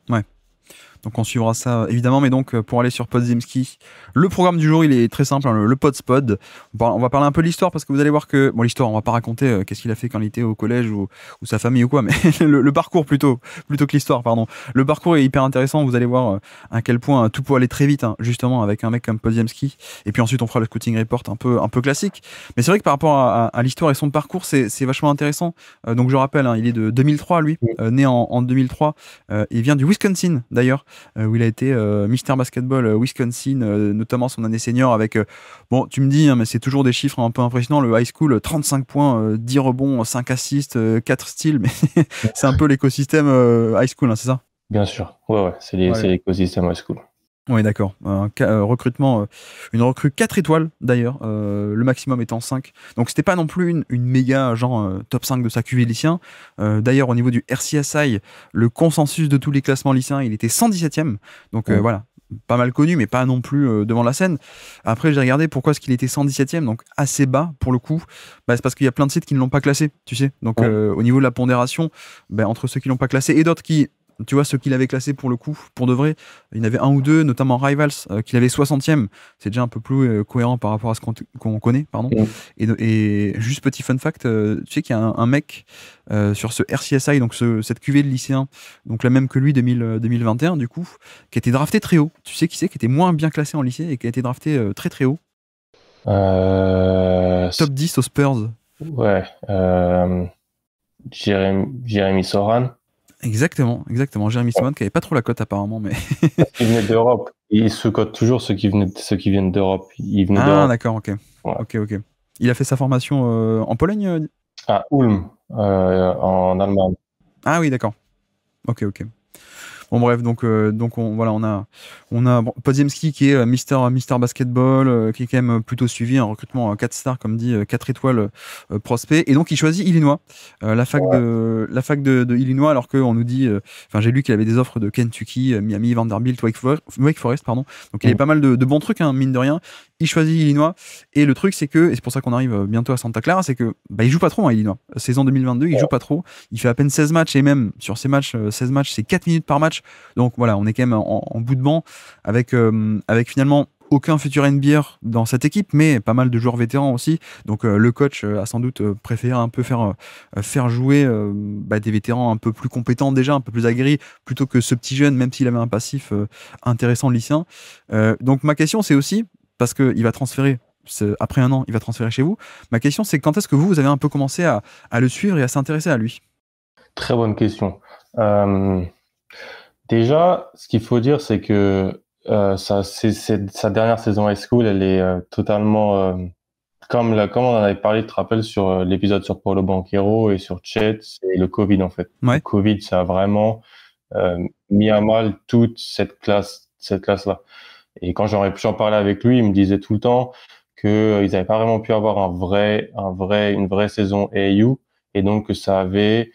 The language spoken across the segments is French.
Ouais. Donc on suivra ça évidemment, mais donc pour aller sur Podziemski, le programme du jour il est très simple, hein, le Podspod. On va parler un peu de l'histoire parce que vous allez voir que, bon l'histoire on va pas raconter qu'est-ce qu'il a fait quand il était au collège ou sa famille ou quoi, mais le parcours plutôt que l'histoire, pardon. Le parcours est hyper intéressant, vous allez voir à quel point tout peut aller très vite, hein, justement avec un mec comme Podziemski. Et puis ensuite on fera le scouting report un peu classique. Mais c'est vrai que par rapport à l'histoire et son parcours, c'est vachement intéressant. Donc je rappelle, hein, il est de 2003 lui, né en 2003. Il vient du Wisconsin d'ailleurs. Où il a été Mister Basketball Wisconsin, notamment son année senior avec, bon, tu me dis, hein, mais c'est toujours des chiffres un peu impressionnants, le high school, 35 points, 10 rebonds, 5 assists, 4 steals, mais c'est un peu l'écosystème high school, hein, c'est ça? Bien sûr, ouais, c'est Ouais. l'écosystème high school. Oui, d'accord. Recrutement, une recrue 4 étoiles d'ailleurs, le maximum étant 5. Donc c'était pas non plus une méga genre top 5 de sa QV lycéen. D'ailleurs au niveau du RCSI, le consensus de tous les classements lycéens, il était 117e. Donc Mm. voilà, pas mal connu mais pas non plus devant la scène. Après j'ai regardé pourquoi est-ce qu'il était 117e, donc assez bas pour le coup. Bah, c'est parce qu'il y a plein de sites qui ne l'ont pas classé, tu sais. Donc Mm. au niveau de la pondération, bah, entre ceux qui l'ont pas classé et d'autres qui, tu vois, ceux qu'il avait classés pour le coup, pour de vrai, il y en avait un ou deux, notamment Rivals, qu'il avait 60e. C'est déjà un peu plus cohérent par rapport à ce qu'on connaît, pardon. Mm. Et juste petit fun fact, tu sais qu'il y a un mec sur ce RCSI, donc cette QV de lycéen, donc la même que lui 2021 du coup, qui a été drafté très haut. Tu sais qui c'est qui était moins bien classé en lycée et qui a été drafté très très haut. Euh, Top 10 aux Spurs. ouais, Jérémy Soran. Exactement. Jeremy Simon qui avait pas trop la cote apparemment, mais. Parce qu'il venait d'Europe. Il se cote toujours ceux qui viennent d'Europe. Il venait Ah d'Europe. d'accord, ok. Ouais. Ok. Il a fait sa formation en Pologne À Ulm, en Allemagne. Ah oui, d'accord. Ok. Bon bref, donc voilà, on a bon, Podziemski qui est Mister Basketball, qui est quand même plutôt suivi, un recrutement 4 stars comme dit, 4 étoiles prospect, et donc il choisit Illinois, Ouais. la fac de Illinois, alors qu'on nous dit, enfin j'ai lu qu'il avait des offres de Kentucky, Miami, Vanderbilt, Wake Forest, pardon, donc il y avait Mm. pas mal de bons trucs, hein, mine de rien. Il choisit Illinois, et le truc c'est que, et c'est pour ça qu'on arrive bientôt à Santa Clara, c'est que bah, il joue pas trop à Illinois. Saison 2022, il joue pas trop, il fait à peine 16 matchs, et même sur ces matchs, 16 matchs, c'est 4 minutes par match. Donc voilà, on est quand même en bout de banc avec finalement aucun futur NBA dans cette équipe, mais pas mal de joueurs vétérans aussi. Donc le coach a sans doute préféré un peu faire jouer des vétérans un peu plus compétents déjà, un peu plus aguerris, plutôt que ce petit jeune, même s'il avait un passif intéressant lycéen. Donc ma question c'est aussi, parce qu'il va transférer, après un an, il va transférer chez vous. Ma question c'est quand est-ce que vous avez un peu commencé à le suivre et à s'intéresser à lui? Très bonne question. Euh, Déjà, ce qu'il faut dire, c'est que sa dernière saison high school, elle est totalement comme on en avait parlé, tu te rappelles, sur l'épisode sur Paulo Banchero et sur Chet, c'est le Covid en fait. Le Ouais. Covid, ça a vraiment mis à mal toute cette classe-là. Et quand j'en parlais avec lui, il me disait tout le temps que ils n'avaient pas vraiment pu avoir une vraie saison AAU, et donc que ça avait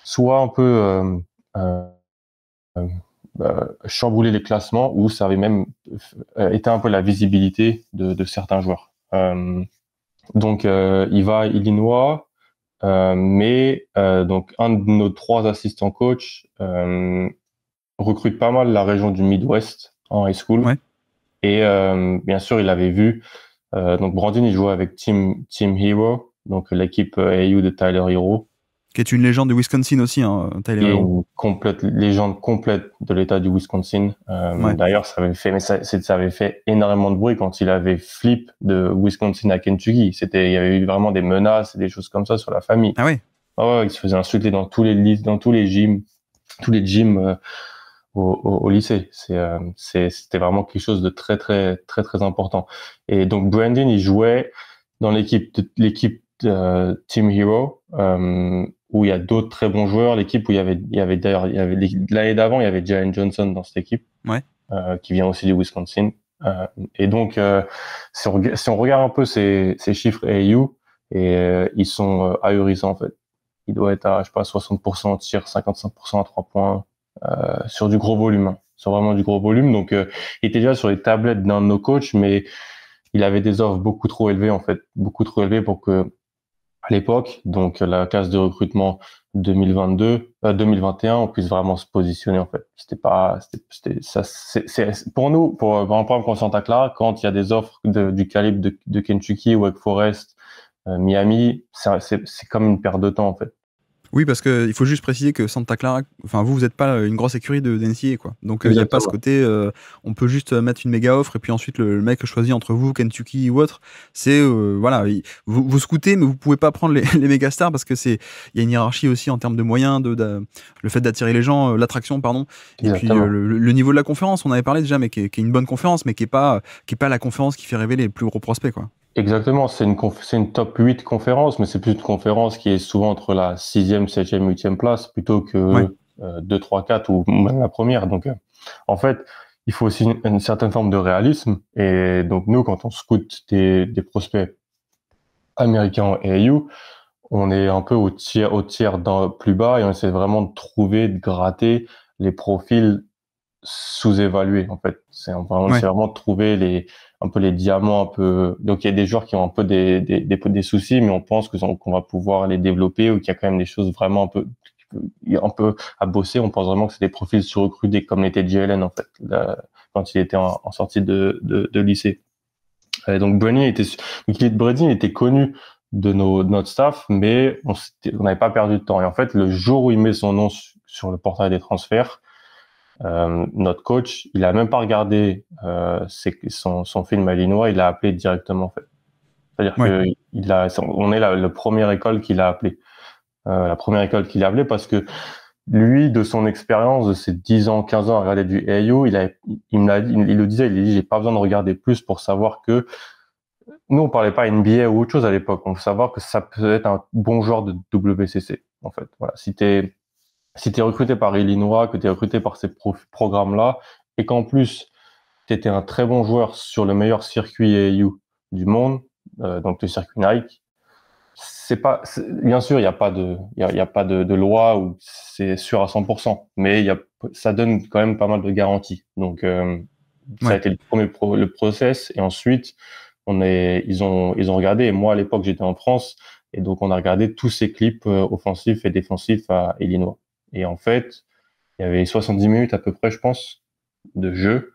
soit un peu euh, chambouler les classements, ou ça avait même été un peu la visibilité de certains joueurs. Donc il va à Illinois, mais donc un de nos trois assistants coach recrute pas mal la région du Midwest en high school. Ouais. Et bien sûr, il avait vu donc Brandon, il jouait avec Team Hero, donc l'équipe AU de Tyler Hero, Qui est une légende de Wisconsin aussi, hein, Tyler qui est Hero. une légende complète de l'État du Wisconsin. Ouais. D'ailleurs, ça avait fait énormément de bruit quand il avait flip de Wisconsin à Kentucky. Il y avait eu vraiment des menaces et des choses comme ça sur la famille. Ah ouais. Ah ouais, il se faisait insulter dans dans tous les gyms au lycée. C'était vraiment quelque chose de très important. Et donc Brandon, il jouait dans l'équipe Team Hero, où il y a d'autres très bons joueurs. L'équipe où l'année d'avant, il y avait Jalen Johnson dans cette équipe, Ouais. qui vient aussi du Wisconsin. Et donc, si on regarde un peu ces chiffres AAU, et ils sont ahurissants en fait. Il doit être à, je sais pas, 60% de tir, 55% à 3 points, sur du gros volume, hein, sur vraiment du gros volume. Donc, il était déjà sur les tablettes d'un de nos coachs, mais il avait des offres beaucoup trop élevées en fait, beaucoup trop élevées pour que, à l'époque, donc la classe de recrutement 2021, on puisse vraiment se positionner en fait. Pour nous, pour un programme comme Santa Clara, quand il y a des offres du calibre de Kentucky, Wake Forest, Miami, c'est comme une perte de temps en fait. Oui, parce que il faut juste préciser que Santa Clara, enfin vous n'êtes pas une grosse écurie de NCAA, quoi. Donc il n'y a pas ce côté, on peut juste mettre une méga offre et puis ensuite le mec choisit entre vous, Kentucky ou autre. C'est voilà, vous scoutez, mais vous pouvez pas prendre les méga stars parce que il y a une hiérarchie aussi en termes de moyens, le fait d'attirer les gens, l'attraction, pardon. Exactement. Et puis le niveau de la conférence, on avait parlé déjà, mais qui est une bonne conférence, mais qui est pas la conférence qui fait rêver les plus gros prospects, quoi. Exactement, c'est une top 8 conférence, mais c'est plus une conférence qui est souvent entre la 6e, 7e, 8e place plutôt que 2, 3, 4 ou même la première. Donc, en fait, il faut aussi une certaine forme de réalisme. Et donc, nous, quand on scoute des prospects américains et AU, on est un peu au tiers plus bas et on essaie vraiment de trouver, de gratter les profils sous-évalués, en fait. C'est vraiment de trouver un peu les diamants un peu. Donc il y a des joueurs qui ont un peu des soucis, mais on pense qu'on va pouvoir les développer ou qu'il y a quand même des choses vraiment un peu à bosser. On pense vraiment que c'est des profils sur-recrutés comme l'était Jalen en fait quand il était en sortie de lycée. Et donc Brady était connu de notre staff, mais on n'avait pas perdu de temps. Et en fait, le jour où il met son nom sur le portail des transferts, notre coach, il a même pas regardé son film à Illinois, il l'a appelé directement en fait. C'est-à-dire que on est la première école qu'il a appelé. La première école qu'il a appelé parce que lui, de son expérience, de ses 10 ans, 15 ans à regarder du AAU, il me l'a dit, il le disait, il dit, j'ai pas besoin de regarder plus pour savoir que nous, on parlait pas NBA ou autre chose à l'époque. On veut savoir que ça peut être un bon joueur de WCC, en fait. Voilà. Si t'es recruté par Illinois, que t'es recruté par ces programmes-là, et qu'en plus, t'étais un très bon joueur sur le meilleur circuit AAU du monde, donc le circuit Nike, bien sûr, il y a pas de loi où c'est sûr à 100%, mais ça donne quand même pas mal de garanties. Donc, ça a été le process, et ensuite, ils ont regardé, et moi, à l'époque, j'étais en France, et donc on a regardé tous ces clips offensifs et défensifs à Illinois. Et en fait, il y avait 70 minutes à peu près, je pense, de jeu.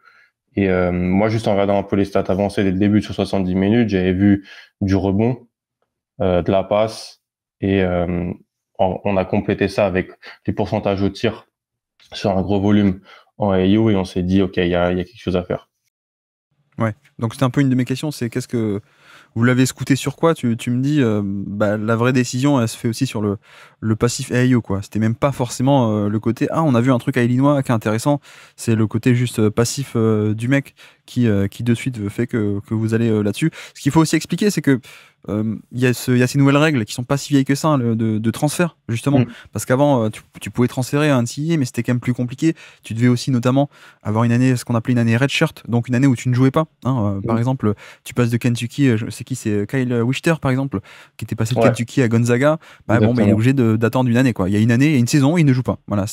Et moi, juste en regardant un peu les stats avancées dès le début sur 70 minutes, j'avais vu du rebond, de la passe, et on a complété ça avec les pourcentages au tir sur un gros volume en AU, et on s'est dit, OK, il y a quelque chose à faire. Ouais, donc c'était un peu une de mes questions, c'est qu'est-ce que vous l'avez scouté sur quoi? Tu me dis, la vraie décision, elle se fait aussi sur le passif AIO, quoi. C'était même pas forcément le côté, on a vu un truc à Illinois qui est intéressant, c'est le côté juste passif du mec qui de suite fait que vous allez là-dessus. Ce qu'il faut aussi expliquer, c'est que il y a ces nouvelles règles qui sont pas si vieilles que ça, de transfert, justement. Parce qu'avant, tu pouvais transférer à un NCAA, mais c'était quand même plus compliqué. Tu devais aussi notamment avoir une année, ce qu'on appelait une année redshirt, donc une année où tu ne jouais pas. Par exemple, tu passes de Kentucky, c'est Kyle Wichter, par exemple, qui était passé de Kentucky à Gonzaga. Il est obligé d'attendre une année, quoi. Il y a une année et une saison où il ne joue pas. Voilà,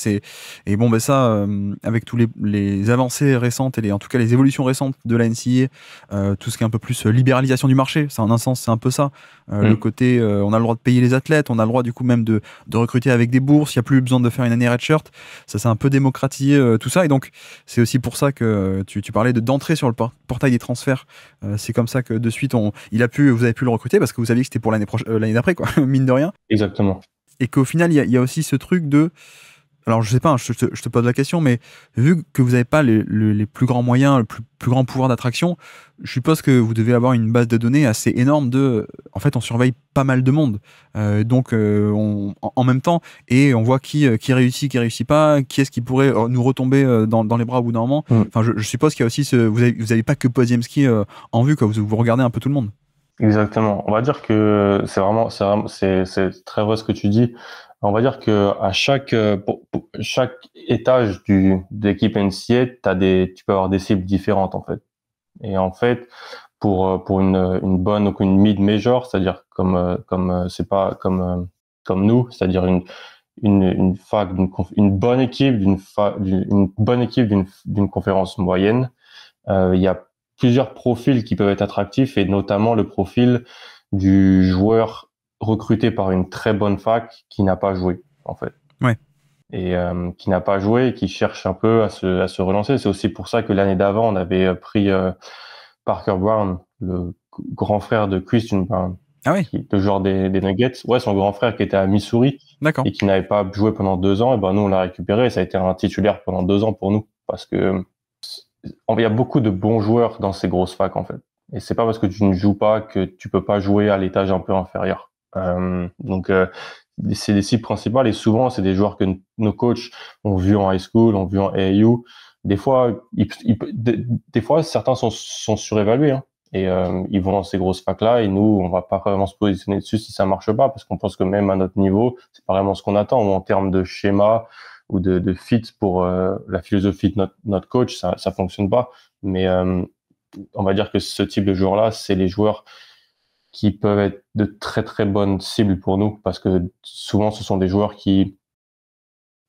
et bon, ça, avec tous les avancées récentes et en tout cas les évolutions récentes de la NCAA, tout ce qui est un peu plus libéralisation du marché, ça en un sens c'est un peu ça. Le côté, on a le droit de payer les athlètes, on a le droit du coup même de recruter avec des bourses, il n'y a plus besoin de faire une année redshirt, ça s'est un peu démocratisé tout ça, et donc c'est aussi pour ça que tu parlais d'entrer sur le portail des transferts. C'est comme ça que de suite vous avez pu le recruter parce que vous saviez que c'était pour l'année d'après, quoi, mine de rien. Exactement. Et qu'au final il y a aussi ce truc de, alors je sais pas, je te pose la question, mais vu que vous n'avez pas les plus grands moyens, le plus grand pouvoir d'attraction, je suppose que vous devez avoir une base de données assez énorme en fait, on surveille pas mal de monde. Donc, en même temps, et on voit qui réussit pas, qui est-ce qui pourrait nous retomber dans les bras au bout d'un moment. Enfin, je suppose qu'il y a aussi vous avez pas que Podziemski en vue, quoi. Vous regardez un peu tout le monde. Exactement. On va dire que c'est très vrai ce que tu dis. On va dire que à pour chaque étage de l'équipe NCAA, tu peux avoir des cibles différentes, en fait. Et en fait, pour une bonne ou une mid-major, c'est-à-dire c'est pas comme nous, c'est-à-dire une fac, une bonne équipe d'une conférence moyenne, il y a plusieurs profils qui peuvent être attractifs, et notamment le profil du joueur recruté par une très bonne fac qui n'a pas joué. en fait. Ouais. Et qui n'a pas joué et qui cherche un peu à se relancer. C'est aussi pour ça que l'année d'avant, on avait pris Parker Brown, le grand frère de Christian Brown, Ah oui, le joueur des Nuggets. Ouais, son grand frère qui était à Missouri d'accord. et qui n'avait pas joué pendant 2 ans. Et ben nous, on l'a récupéré et ça a été un titulaire pendant 2 ans pour nous parce que il y a beaucoup de bons joueurs dans ces grosses facs, en fait. Et c'est pas parce que tu ne joues pas que tu peux pas jouer à l'étage un peu inférieur. Donc, c'est des cibles principales et souvent, c'est des joueurs que nos coachs ont vu en high school, ont vu en AAU. Des fois, des fois, certains sont surévalués, hein. Et ils vont dans ces grosses facs-là et nous, on va pas vraiment se positionner dessus si ça marche pas parce qu'on pense que même à notre niveau, c'est pas vraiment ce qu'on attend ou en termes de schéma ou de fit pour la philosophie de notre coach, ça fonctionne pas. Mais on va dire que ce type de joueurs-là, c'est les joueurs qui peuvent être de très très bonnes cibles pour nous parce que souvent ce sont des joueurs qui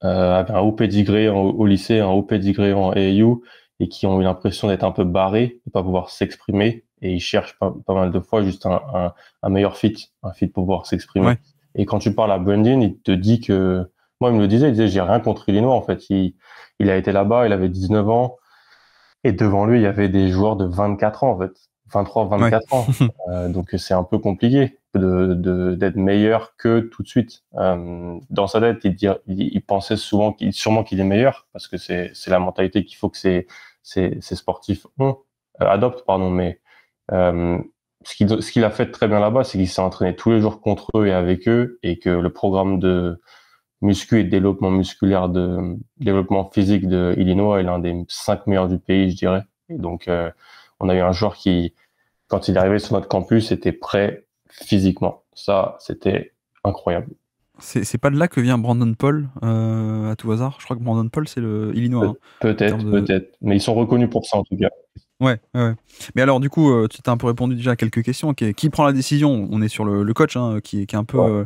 avaient un haut pédigré au lycée, un haut pédigré en AAU et qui ont eu l'impression d'être un peu barrés, de pas pouvoir s'exprimer et ils cherchent pas mal de fois juste un meilleur fit, un fit pour pouvoir s'exprimer. Ouais. Et quand tu parles à Brandon, il te dit que moi il me le disait, il disait j'ai rien contre Illinois en fait, il a été là-bas, il avait 19 ans et devant lui il y avait des joueurs de 24 ans en fait, 23, 24 ans. Donc c'est un peu compliqué d'être meilleur que tout de suite. Dans sa tête, il pensait sûrement qu'il est meilleur parce que c'est la mentalité qu'il faut que ces sportifs adoptent, pardon. Mais ce qu'il a fait très bien là-bas, c'est qu'il s'est entraîné tous les jours contre eux et avec eux et que le programme de muscu et de développement musculaire, de développement physique de Illinois est l'un des 5 meilleurs du pays, je dirais. Et donc on a eu un joueur qui, quand il est arrivé sur notre campus, était prêt physiquement. Ça, c'était incroyable. C'est pas de là que vient Brandon Paul, à tout hasard. Je crois que Brandon Paul, c'est le Illinois. Hein, Peut-être. Mais ils sont reconnus pour ça, en tout cas. Ouais. Mais alors, du coup, tu t'as un peu répondu déjà à quelques questions. Qui prend la décision? On est sur le coach, hein, qui est un peu Ouais.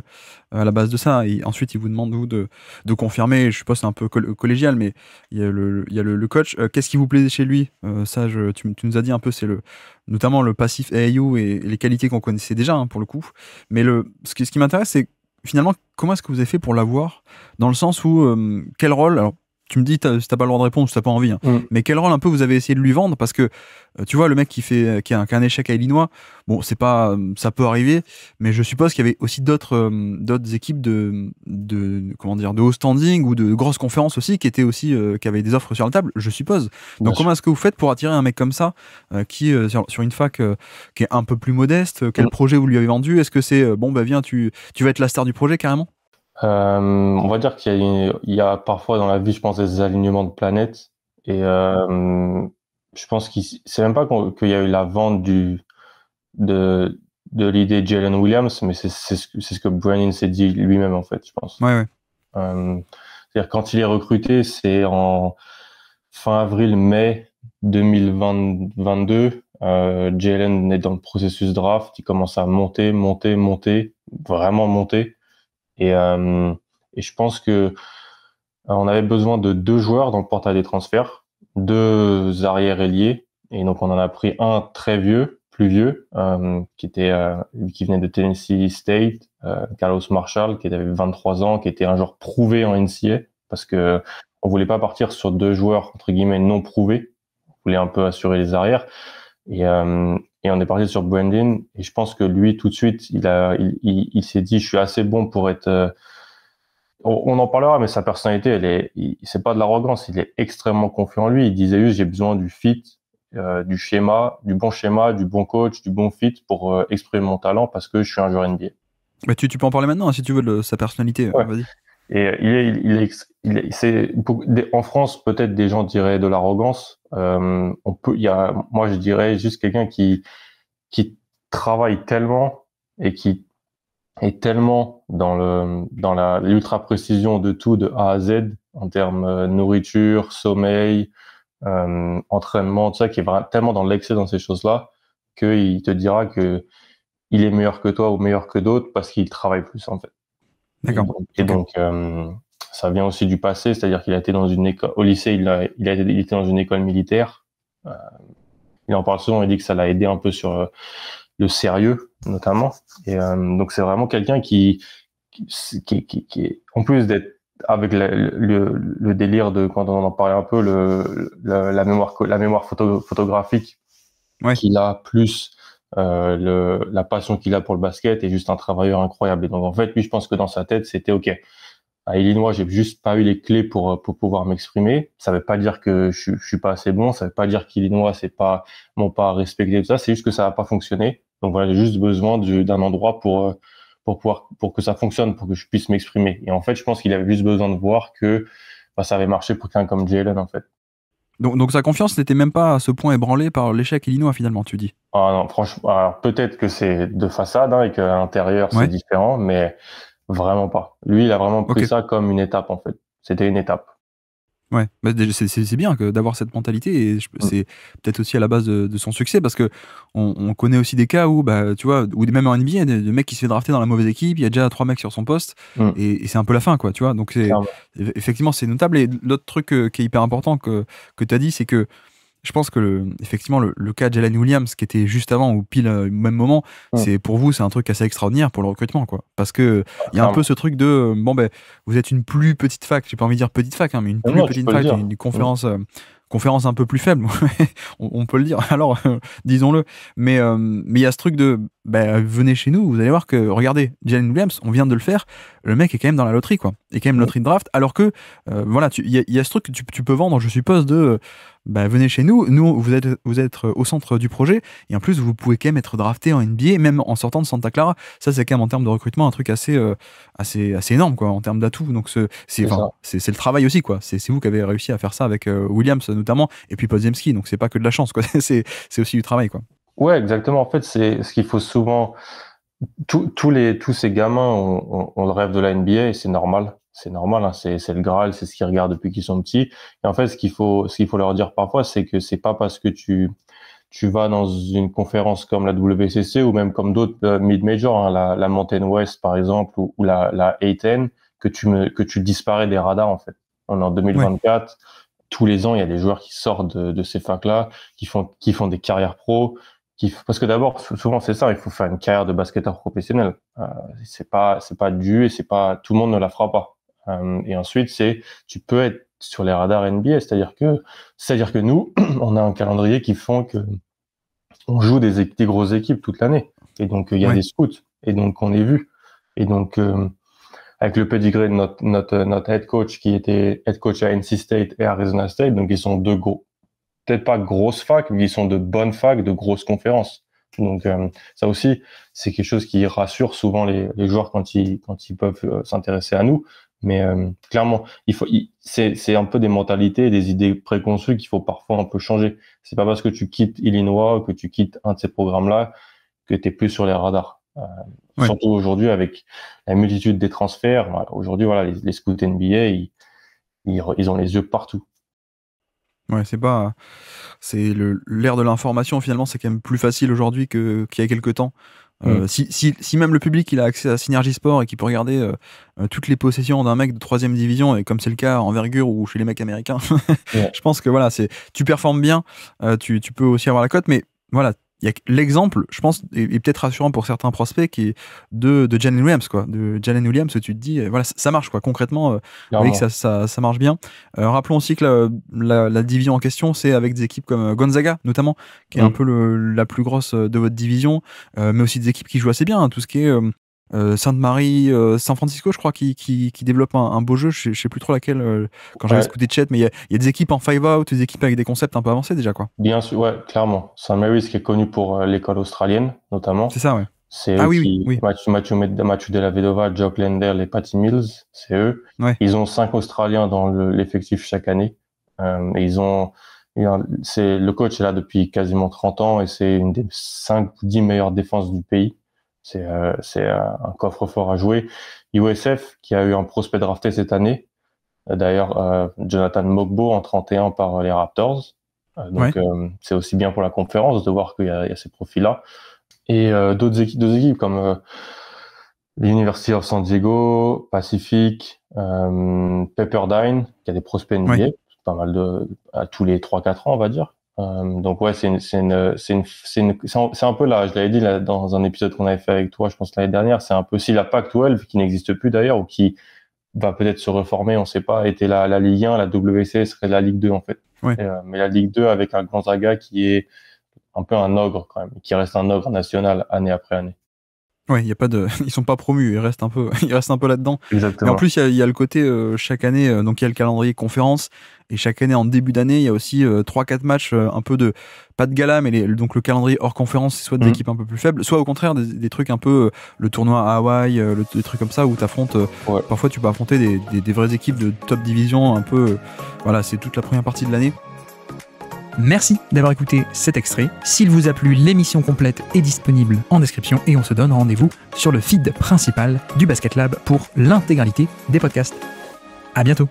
à la base de ça. Et ensuite, il vous demande, vous, de confirmer. Je suppose que c'est un peu collégial, mais il y a le coach. Qu'est-ce qui vous plaisait chez lui? Ça, tu nous as dit un peu, notamment le passif AAU et les qualités qu'on connaissait déjà, hein, pour le coup. Mais ce qui m'intéresse, c'est finalement, comment est-ce que vous avez fait pour l'avoir? Dans le sens où, quel rôle? Alors, tu me dis, si t'as pas le droit de répondre, si t'as pas envie, hein, mais quel rôle un peu vous avez essayé de lui vendre? Parce que, tu vois, le mec qui a un échec à Illinois, bon, c'est pas, ça peut arriver, mais je suppose qu'il y avait aussi d'autres équipes comment dire, de haut standing ou de grosses conférences aussi qui étaient aussi, qui avaient des offres sur la table, je suppose. Donc, comment est-ce que vous faites pour attirer un mec comme ça, qui, sur une fac qui est un peu plus modeste? Quel projet vous lui avez vendu? Est-ce que c'est, bon, bah, viens, tu vas être la star du projet carrément? On va dire qu'il y a parfois dans la vie, je pense, des alignements de planètes. Et je pense c'est même pas qu'il y a eu la vente de l'idée de Jalen Williams, mais c'est ce que Brandon s'est dit lui-même, en fait, je pense. Ouais. C'est-à-dire quand il est recruté, c'est en fin avril-mai 2022. Jalen est dans le processus draft, il commence à monter, vraiment monter. Et je pense que on avait besoin de 2 joueurs dans le portail des transferts, 2 arrières ailiers, et donc on en a pris un très vieux, plus vieux, qui venait de Tennessee State, Carlos Marshall, qui avait 23 ans, qui était un joueur prouvé en NCAA, parce que on voulait pas partir sur 2 joueurs entre guillemets non prouvés, on voulait un peu assurer les arrières. Et on est parti sur Brandon, et je pense que lui tout de suite il s'est dit je suis assez bon pour être on en parlera, mais sa personnalité, c'est pas de l'arrogance, il est extrêmement confiant en lui. Il disait juste, j'ai besoin du fit, du schéma, du bon coach, du bon fit pour exprimer mon talent parce que je suis un joueur NBA. Bah, tu peux en parler maintenant, hein, si tu veux, de sa personnalité. Ouais. Vas-y. Et en France, peut-être des gens diraient de l'arrogance. Moi, je dirais juste quelqu'un qui travaille tellement et qui est tellement dans l'ultra précision de tout de A à Z en termes nourriture, sommeil, entraînement, tout ça, qui est vraiment tellement dans l'excès dans ces choses-là qu'il te dira que il est meilleur que toi ou meilleur que d'autres parce qu'il travaille plus en fait. D'accord. Et donc ça vient aussi du passé, c'est-à-dire qu'il a été dans une école au lycée, il était dans une école militaire. Il en parle souvent, il dit que ça l'a aidé un peu sur le sérieux notamment. Et donc c'est vraiment quelqu'un qui qui est en plus d'être avec le délire de quand on en parlait un peu la mémoire photographique Ouais. qu'il a plus la passion qu'il a pour le basket est juste un travailleur incroyable. Et donc en fait lui je pense que dans sa tête c'était ok, à Illinois j'ai juste pas eu les clés pour pouvoir m'exprimer. Ça veut pas dire que je suis pas assez bon, ça veut pas dire qu'Illinois m'ont pas respecté tout ça, c'est juste que ça a pas fonctionné. Donc voilà, j'ai juste besoin d'un endroit pour que ça fonctionne, pour que je puisse m'exprimer. Et en fait, je pense qu'il avait juste besoin de voir que ça avait marché pour quelqu'un comme Jalen, en fait. Donc sa confiance n'était même pas à ce point ébranlée par l'échec Illinois, finalement, tu dis. Ah non, franchement, alors peut-être que c'est de façade et qu'à l'intérieur c'est Ouais. différent, mais vraiment pas. Lui, il a vraiment pris Ok. ça comme une étape, en fait. C'était une étape. Ouais, bah, déjà, c'est bien d'avoir cette mentalité et c'est peut-être aussi à la base de son succès parce que on connaît aussi des cas où, bah, tu vois, ou même en NBA, de mecs qui se fait drafter dans la mauvaise équipe, il y a déjà 3 mecs sur son poste et c'est un peu la fin, quoi, tu vois. Donc Clairement. effectivement, c'est notable. Et l'autre truc qui est hyper important que tu as dit, c'est que je pense que effectivement le cas de Jalen Williams qui était juste avant ou pile au même moment, c'est pour vous c'est un truc assez extraordinaire pour le recrutement, quoi, parce que il y a un peu ce truc de bon ben vous êtes une plus petite fac, j'ai pas envie de dire petite fac, hein, mais une plus Non, tu petite peux le fac, dire. une conférence un peu plus faible, on peut le dire, alors disons-le, mais il y a ce truc de venez chez nous, vous allez voir que regardez Jalen Williams, on vient de le faire, le mec est quand même dans la loterie, quoi, et quand même loterie de draft, alors que voilà, il y a ce truc que tu peux vendre, je suppose, de venez chez nous, vous êtes au centre du projet, et en plus vous pouvez quand même être drafté en NBA, même en sortant de Santa Clara. Ça c'est quand même en termes de recrutement un truc assez énorme, quoi, en termes d'atouts. Donc c'est le travail aussi, quoi. C'est vous qui avez réussi à faire ça avec Williams notamment, et puis Podziemski, donc c'est pas que de la chance, quoi. c'est aussi du travail, quoi. Ouais, exactement. En fait, c'est ce qu'il faut souvent. Tous ces gamins ont le rêve de la NBA et c'est normal. C'est normal, hein, c'est le Graal, c'est ce qu'ils regardent depuis qu'ils sont petits. Et en fait, ce qu'il faut leur dire parfois, c'est que c'est pas parce que tu vas dans une conférence comme la WCC ou même comme d'autres mid-major, hein, la Mountain West par exemple ou la A10, que tu disparais des radars en fait. On est en 2024. Ouais. Tous les ans, il y a des joueurs qui sortent de ces facs-là, qui font des carrières pro. Parce que d'abord, souvent c'est ça, il faut faire une carrière de basketteur professionnel. C'est pas dû et c'est pas tout le monde ne la fera pas. Et ensuite, tu peux être sur les radars NBA, c'est-à-dire que nous, on a un calendrier qui font que on joue des grosses équipes toute l'année. Et donc il y a des scouts et donc on est vu. Et donc avec le pedigree de notre head coach qui était head coach à NC State et Arizona State, donc ils sont deux gros, peut-être pas grosses facs, mais ils sont de bonnes facs, de grosses conférences. Donc ça aussi, c'est quelque chose qui rassure souvent les joueurs quand ils peuvent s'intéresser à nous. Mais clairement, c'est un peu des mentalités, des idées préconçues qu'il faut parfois un peu changer. C'est pas parce que tu quittes Illinois ou que tu quittes un de ces programmes-là que tu es plus sur les radars. Surtout aujourd'hui avec la multitude des transferts. Voilà, aujourd'hui, voilà, les scouts NBA, ils ont les yeux partout. Ouais, c'est l'ère de l'information, finalement, c'est quand même plus facile aujourd'hui qu'il y a quelques temps. Si même le public il a accès à Synergie Sport et qu'il peut regarder toutes les possessions d'un mec de 3ème division, et comme c'est le cas en envergure ou chez les mecs américains, je pense que voilà, tu performes bien, tu peux aussi avoir la cote, mais voilà, il y a l'exemple, je pense, est peut-être rassurant pour certains prospects, qui est de Jalen Williams, quoi. De Jalen Williams, tu te dis, voilà, ça marche, quoi. Concrètement, vous voyez que ça marche bien. Rappelons aussi que la division en question, c'est avec des équipes comme Gonzaga, notamment, qui est un peu la plus grosse de votre division, mais aussi des équipes qui jouent assez bien, hein, tout ce qui est Sainte-Marie, San Francisco, je crois, qui développe un beau jeu. Je sais plus trop laquelle quand j'avais scouté Chet, mais il y a des équipes en 5-out, des équipes avec des concepts un peu avancés déjà, quoi. Bien sûr, ouais, clairement. Saint Mary's qui est connu pour l'école australienne, notamment. C'est ça, ouais. C'est eux qui, Mathieu Della Vedova, Jock Lendl et Patty Mills, c'est eux. Ouais. Ils ont 5 Australiens dans l'effectif chaque année. Et le coach est là depuis quasiment 30 ans et c'est une des 5 ou 10 meilleures défenses du pays. C'est un coffre-fort à jouer. USF qui a eu un prospect drafté cette année. D'ailleurs, Jonathan Mogbo en 31 par les Raptors. Donc c'est aussi bien pour la conférence de voir qu'il y a ces profils-là. Et d'autres équipes comme l'University of San Diego, Pacific, Pepperdine, qui a des prospects NBA, pas mal à tous les 3-4 ans, on va dire. Donc ouais, c'est un peu là, je l'avais dit là, dans un épisode qu'on avait fait avec toi, je pense l'année dernière, c'est un peu si la Pac-12 qui n'existe plus d'ailleurs ou qui va peut-être se reformer, on sait pas, était la Ligue 1, la WC serait la Ligue 2 en fait. Ouais. Mais la Ligue 2 avec un Gonzaga qui est un peu un ogre quand même, qui reste un ogre national année après année. Ouais, y a pas de, ils sont pas promus, ils restent un peu là-dedans. Exactement. Et en plus, il y a le côté chaque année, donc il y a le calendrier conférence, et chaque année en début d'année, il y a aussi 3-4 matchs, un peu de pas de gala, mais donc le calendrier hors conférence, c'est soit des équipes un peu plus faibles, soit au contraire des trucs un peu le tournoi à Hawaï, des trucs comme ça où t'affrontes. Parfois, tu peux affronter des vraies équipes de top division, un peu. Voilà, c'est toute la première partie de l'année. Merci d'avoir écouté cet extrait. S'il vous a plu, l'émission complète est disponible en description et on se donne rendez-vous sur le feed principal du Basket Lab pour l'intégralité des podcasts. À bientôt.